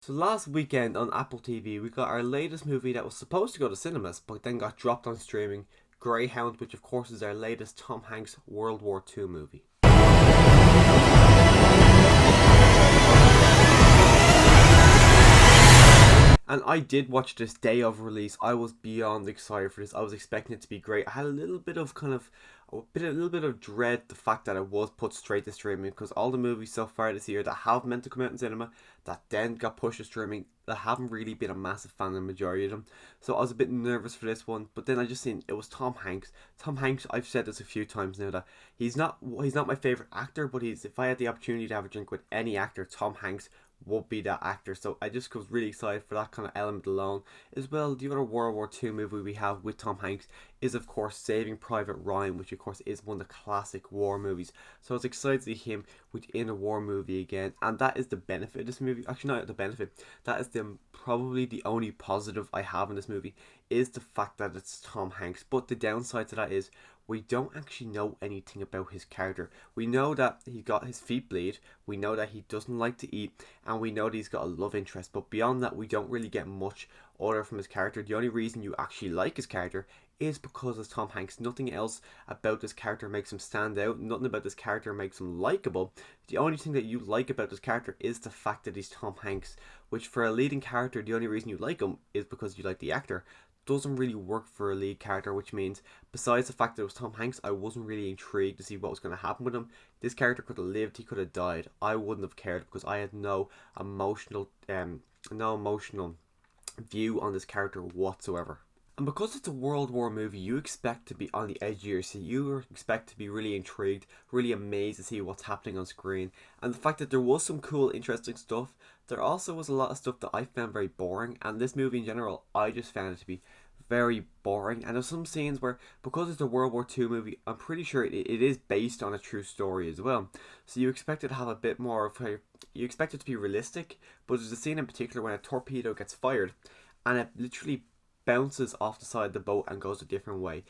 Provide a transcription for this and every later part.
So last weekend on Apple TV, we got our latest movie that was supposed to go to cinemas, but then got dropped on streaming, Greyhound, which of course is our latest Tom Hanks World War II movie. And I did watch this day of release. I was beyond excited for this. I was expecting it to be great. I had a little bit of a little bit of dread the fact that it was put straight to streaming, because all the movies so far this year that have meant to come out in cinema that then got pushed to streaming, I haven't really been a massive fan of the majority of them. So I was a bit nervous for this one, but then I just seen it was Tom Hanks. Tom Hanks, I've said this a few times now that he's not my favorite actor, but he's if I had the opportunity to have a drink with any actor, Tom Hanks would be that actor. So I just was really excited for that kind of element alone. As well, the other World War II movie we have with Tom Hanks is of course Saving Private Ryan, which of course is one of the classic war movies. So I was excited to see him within a war movie again, and that is the benefit of this movie. Actually, not the benefit. That is probably the only positive I have in this movie is the fact that it's Tom Hanks. But the downside to that is we don't actually know anything about his character. We know that he got his feet bleed, we know that he doesn't like to eat, and we know that he's got a love interest. But beyond that, we don't really get much other from his character. The only reason you actually like his character is because it's Tom Hanks. Nothing else about this character makes him stand out. Nothing about this character makes him likable. The only thing that you like about this character is the fact that he's Tom Hanks, which for a leading character, the only reason you like him is because you like the actor. Doesn't really work for a lead character, which means besides the fact that it was Tom Hanks, I wasn't really intrigued to see what was going to happen with him. This character could have lived, he could have died. I wouldn't have cared because I had no emotional view on this character whatsoever. And because it's a World War movie, you expect to be on the edge of your seat. You expect to be really intrigued, really amazed to see what's happening on screen. And the fact that there was some cool, interesting stuff, there also was a lot of stuff that I found very boring. And this movie in general, I just found it to be very boring. And there's some scenes where, because it's a World War II movie, I'm pretty sure it is based on a true story as well. So you expect it to have a bit more of a, you expect it to be realistic. But there's a scene in particular when a torpedo gets fired and it literally bounces off the side of the boat and goes a different way.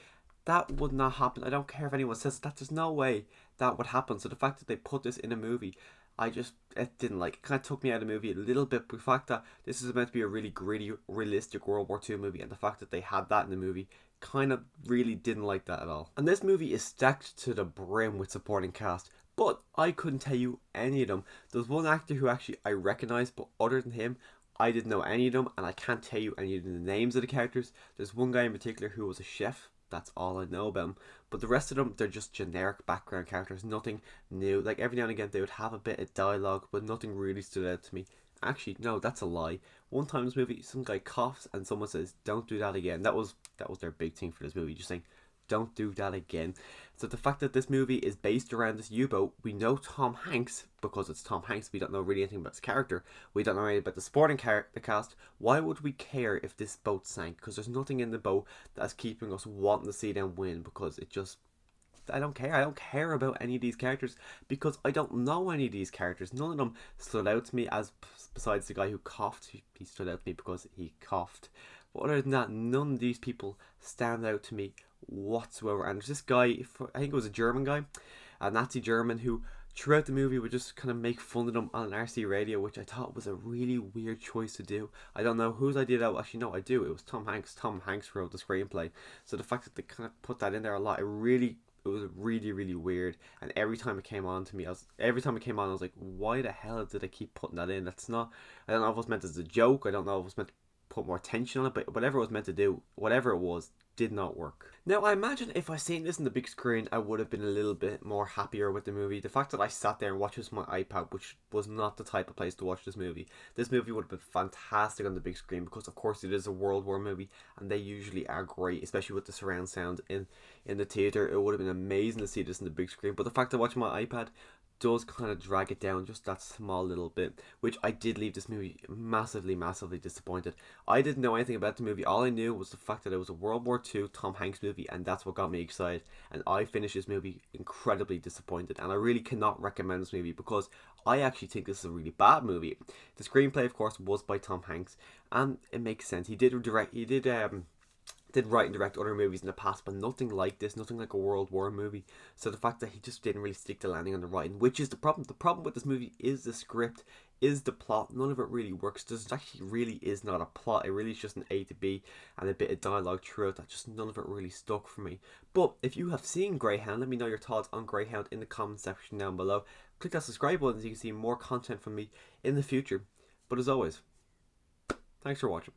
That would not happen. I don't care if anyone says that. There's no way that would happen. So the fact that they put this in a movie, it didn't like. It kind of took me out of the movie a little bit. But the fact that this is meant to be a really gritty, realistic World War II movie, and the fact that they had that in the movie, kind of really didn't like that at all. And this movie is stacked to the brim with supporting cast. But I couldn't tell you any of them. There's one actor who actually I recognise, but other than him, I didn't know any of them, and I can't tell you any of the names of the characters. There's one guy in particular who was a chef. That's all I know about him. But the rest of them, they're just generic background characters. Nothing new. Like every now and again, they would have a bit of dialogue, but nothing really stood out to me. Actually, no, that's a lie. One time in this movie, some guy coughs and someone says, "Don't do that again." That was their big thing for this movie, just saying, "Don't do that again." So the fact that this movie is based around this U-boat, we know Tom Hanks because it's Tom Hanks. We don't know really anything about his character. We don't know anything about the supporting the cast. Why would we care if this boat sank? Because there's nothing in the boat that's keeping us wanting to see them win. Because it just, I don't care. I don't care about any of these characters because I don't know any of these characters. None of them stood out to me, as besides the guy who coughed. He stood out to me because he coughed. But other than that, none of these people stand out to me whatsoever. And there's this guy, I think it was a German guy, a Nazi German, who throughout the movie would just kind of make fun of them on an RC radio, which I thought was a really weird choice to do. I don't know whose idea that was. Actually, no, I do. It was Tom Hanks. Tom Hanks wrote the screenplay. So the fact that they kind of put that in there a lot, it was really, really weird. And every time it came on to me, I was like, why the hell did I keep putting that in? That's not, I don't know if it was meant as a joke. I don't know if it was meant to put more tension on it, but whatever it was meant to do, whatever it was, did not work. Now, I imagine if I seen this in the big screen, I would have been a little bit more happier with the movie. The fact that I sat there and watched this on my iPad, which was not the type of place to watch this movie would have been fantastic on the big screen because, of course, it is a World War movie, and they usually are great, especially with the surround sound in the theatre. It would have been amazing to see this in the big screen, but the fact that I watched my iPad does kind of drag it down just that small little bit, which I did leave this movie massively, massively disappointed. I didn't know anything about the movie. All I knew was the fact that it was a World War II Tom Hanks movie, and that's what got me excited. And I finished this movie incredibly disappointed, and I really cannot recommend this movie because I actually think this is a really bad movie. The screenplay, of course, was by Tom Hanks, and it makes sense. He did write and direct other movies in the past, but nothing like this, nothing like a World War movie. So the fact that he just didn't really stick to landing on the writing, which is the problem. The problem with this movie is the script. is the plot. None of it really works. There's actually really is not a plot. It really is just an A to B and a bit of dialogue throughout that just none of it really stuck for me. But if you have seen Greyhound, let me know your thoughts on Greyhound in the comment section down below. Click that subscribe button so you can see more content from me in the future. But as always, thanks for watching.